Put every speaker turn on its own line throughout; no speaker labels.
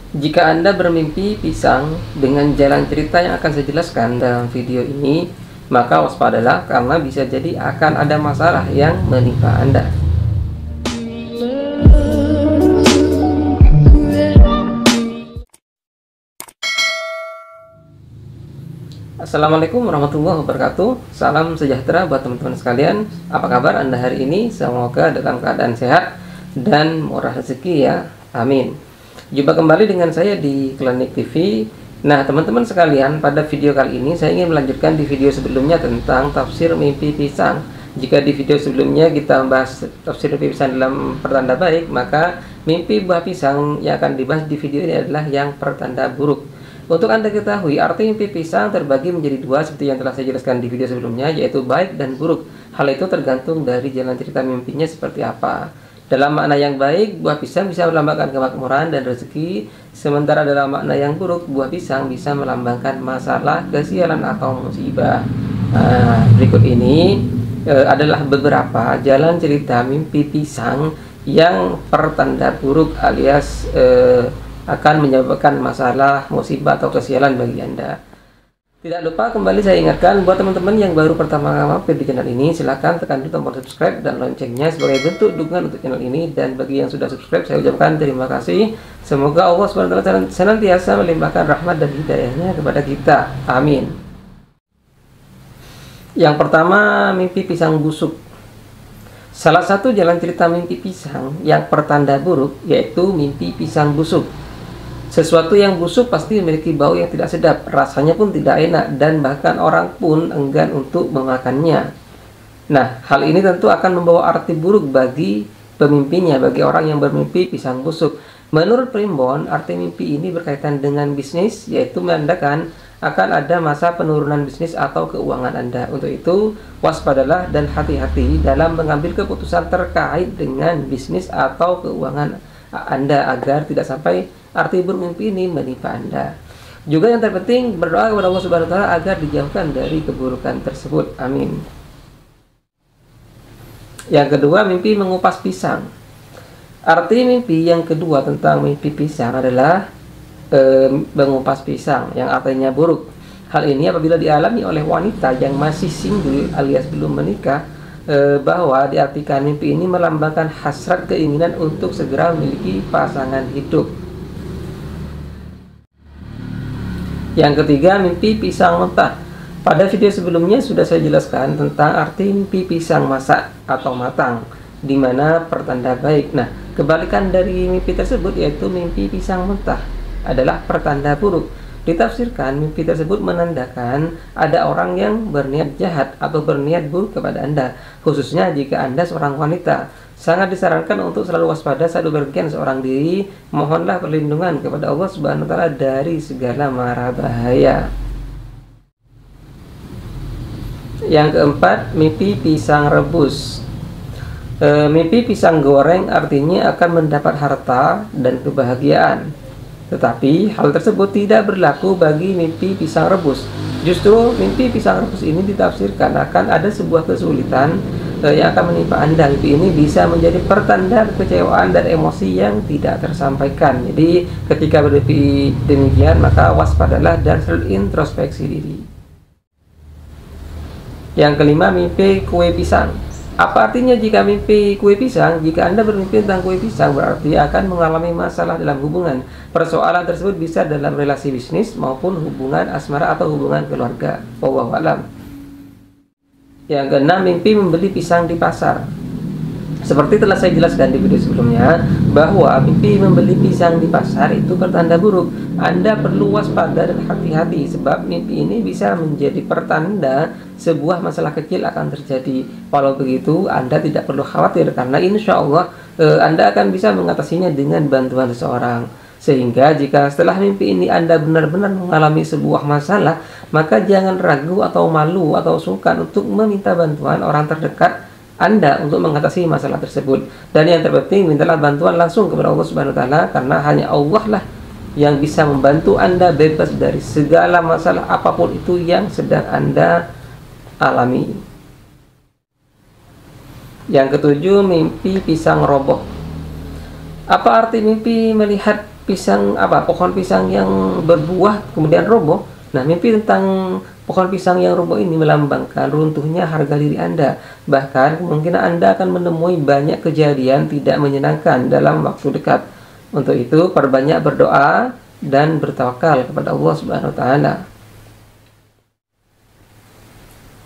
Jika Anda bermimpi pisang dengan jalan cerita yang akan saya jelaskan dalam video ini, maka waspadalah karena bisa jadi akan ada masalah yang menimpa Anda. Assalamualaikum warahmatullahi wabarakatuh. Salam sejahtera buat teman-teman sekalian. Apa kabar Anda hari ini? Semoga dalam keadaan sehat dan murah rezeki ya. Amin. Jumpa kembali dengan saya di Klinik TV. Nah teman-teman sekalian, pada video kali ini saya ingin melanjutkan di video sebelumnya tentang tafsir mimpi pisang. Jika di video sebelumnya kita membahas tafsir mimpi pisang dalam pertanda baik, maka mimpi buah pisang yang akan dibahas di video ini adalah yang pertanda buruk. Untuk Anda ketahui, arti mimpi pisang terbagi menjadi dua seperti yang telah saya jelaskan di video sebelumnya, yaitu baik dan buruk. Hal itu tergantung dari jalan cerita mimpinya seperti apa. Dalam makna yang baik, buah pisang bisa melambangkan kemakmuran dan rezeki, sementara dalam makna yang buruk, buah pisang bisa melambangkan masalah, kesialan atau musibah. Berikut ini adalah beberapa jalan cerita mimpi pisang yang pertanda buruk alias akan menyebabkan masalah, musibah atau kesialan bagi Anda. Tidak lupa kembali saya ingatkan buat teman-teman yang baru pertama kali mampir di channel ini, silahkan tekan dulu tombol subscribe dan loncengnya sebagai bentuk dukungan untuk channel ini. Dan bagi yang sudah subscribe, saya ucapkan terima kasih. Semoga Allah SWT senantiasa melimpahkan rahmat dan hidayahnya kepada kita. Amin. Yang pertama, mimpi pisang busuk. Salah satu jalan cerita mimpi pisang yang pertanda buruk yaitu mimpi pisang busuk. Sesuatu yang busuk pasti memiliki bau yang tidak sedap, rasanya pun tidak enak, dan bahkan orang pun enggan untuk memakannya. Nah, hal ini tentu akan membawa arti buruk bagi pemimpinya, bagi orang yang bermimpi pisang busuk. Menurut Primbon, arti mimpi ini berkaitan dengan bisnis, yaitu menandakan akan ada masa penurunan bisnis atau keuangan Anda. Untuk itu, waspadalah dan hati-hati dalam mengambil keputusan terkait dengan bisnis atau keuangan Anda agar tidak sampai arti buruk mimpi ini menimpa Anda. Juga yang terpenting, berdoa kepada Allah Subhanahu wa taala agar dijauhkan dari keburukan tersebut. Amin. Yang kedua, mimpi mengupas pisang. Arti mimpi yang kedua tentang mimpi pisang adalah mengupas pisang yang artinya buruk. Hal ini apabila dialami oleh wanita yang masih single alias belum menikah, bahwa diartikan mimpi ini melambangkan hasrat keinginan untuk segera memiliki pasangan hidup. Yang ketiga, mimpi pisang mentah. Pada video sebelumnya sudah saya jelaskan tentang arti mimpi pisang masak atau matang, di mana pertanda baik. Nah, kebalikan dari mimpi tersebut yaitu mimpi pisang mentah adalah pertanda buruk. Ditafsirkan mimpi tersebut menandakan ada orang yang berniat jahat atau berniat buruk kepada Anda, khususnya jika Anda seorang wanita. Sangat disarankan untuk selalu waspada saat bepergian seorang diri. Mohonlah perlindungan kepada Allah Subhanahu wa taala dari segala mara bahaya. Yang keempat, mimpi pisang rebus. Mimpi pisang goreng artinya akan mendapat harta dan kebahagiaan. Tetapi hal tersebut tidak berlaku bagi mimpi pisang rebus. Justru mimpi pisang rebus ini ditafsirkan akan ada sebuah kesulitan yang akan menimpa Anda. Mimpi ini bisa menjadi pertanda kekecewaan dan emosi yang tidak tersampaikan. Jadi ketika bermimpi demikian, maka waspadalah dan selalu introspeksi diri. Yang kelima, mimpi kue pisang. Apa artinya jika mimpi kue pisang? Jika Anda bermimpi tentang kue pisang, berarti akan mengalami masalah dalam hubungan. Persoalan tersebut bisa dalam relasi bisnis maupun hubungan asmara atau hubungan keluarga. Wallahu a'lam. Yang keenam, mimpi membeli pisang di pasar. Seperti telah saya jelaskan di video sebelumnya, bahwa mimpi membeli pisang di pasar itu pertanda buruk. Anda perlu waspada dan hati-hati, sebab mimpi ini bisa menjadi pertanda sebuah masalah kecil akan terjadi. Walau begitu, Anda tidak perlu khawatir, karena insya Allah Anda akan bisa mengatasinya dengan bantuan seseorang. Sehingga jika setelah mimpi ini Anda benar-benar mengalami sebuah masalah, maka jangan ragu atau malu atau sungkan untuk meminta bantuan orang terdekat Anda untuk mengatasi masalah tersebut. Dan yang terpenting, mintalah bantuan langsung kepada Allah Subhanahu wa taala, karena hanya Allah lah yang bisa membantu Anda bebas dari segala masalah apapun itu yang sedang Anda alami. Yang ketujuh, mimpi pisang roboh. Apa arti mimpi melihat pohon pisang yang berbuah kemudian roboh. Nah, mimpi tentang pohon pisang yang roboh ini melambangkan runtuhnya harga diri Anda. Bahkan kemungkinan Anda akan menemui banyak kejadian tidak menyenangkan dalam waktu dekat. Untuk itu, perbanyak berdoa dan bertawakal kepada Allah Subhanahu wa taala.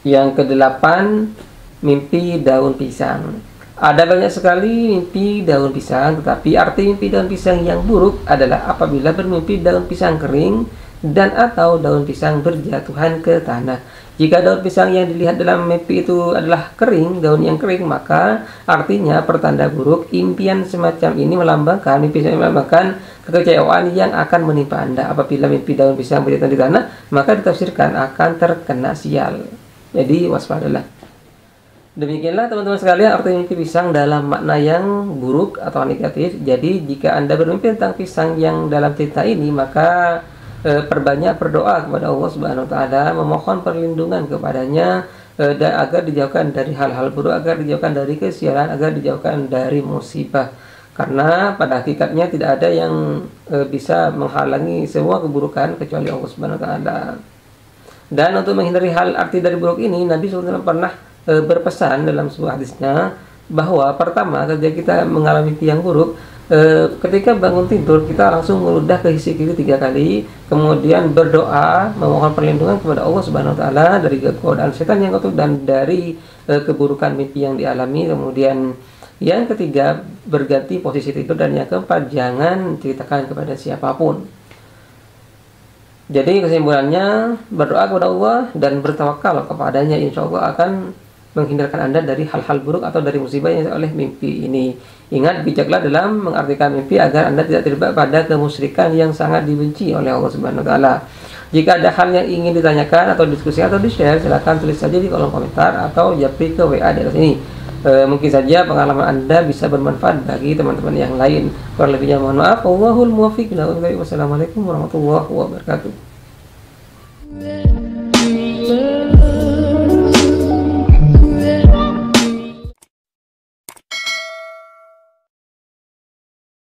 Yang kedelapan, mimpi daun pisang. Ada banyak sekali mimpi daun pisang, tetapi arti mimpi daun pisang yang buruk adalah apabila bermimpi daun pisang kering dan atau daun pisang berjatuhan ke tanah. Jika daun pisang yang dilihat dalam mimpi itu adalah kering, daun yang kering, maka artinya pertanda buruk. Impian semacam ini melambangkan kekecewaan yang akan menimpa Anda. Apabila mimpi daun pisang berjatuhan di tanah, maka ditafsirkan akan terkena sial. Jadi waspadalah. Demikianlah teman-teman sekalian arti mimpi pisang dalam makna yang buruk atau negatif. Jadi jika Anda bermimpi tentang pisang yang dalam cerita ini, maka perbanyak berdoa kepada Allah Subhanahu wa taala, memohon perlindungan kepadanya dan agar dijauhkan dari hal-hal buruk, agar dijauhkan dari kesialan, agar dijauhkan dari musibah. Karena pada hakikatnya tidak ada yang bisa menghalangi semua keburukan kecuali Allah Subhanahu wa taala. Dan untuk menghindari hal arti dari buruk ini, Nabi SAW pernah berpesan dalam sebuah hadisnya bahwa pertama, ketika kita mengalami mimpi yang buruk, ketika bangun tidur kita langsung meludah ke sisi kiri 3 kali, kemudian berdoa memohon perlindungan kepada Allah Subhanahu wa taala dari godaan setan yang kotor dan dari keburukan mimpi yang dialami. Kemudian yang ketiga, berganti posisi tidur, dan yang keempat, jangan ceritakan kepada siapapun. Jadi kesimpulannya, berdoa kepada Allah dan bertawakal kepadanya, insya Allah akan menghindarkan Anda dari hal-hal buruk atau dari musibah yang oleh mimpi ini. Ingat, bijaklah dalam mengartikan mimpi agar Anda tidak terlibat pada kemusyrikan yang sangat dibenci oleh Allah Subhanahu wa taala. Jika ada hal yang ingin ditanyakan atau diskusi atau di-share, silakan tulis saja di kolom komentar atau japri ke WA di atas ini. Mungkin saja pengalaman Anda bisa bermanfaat bagi teman-teman yang lain. Kurang lebihnya mohon maaf. Wallahul muwaffiq. Wassalamualaikum warahmatullahi wabarakatuh.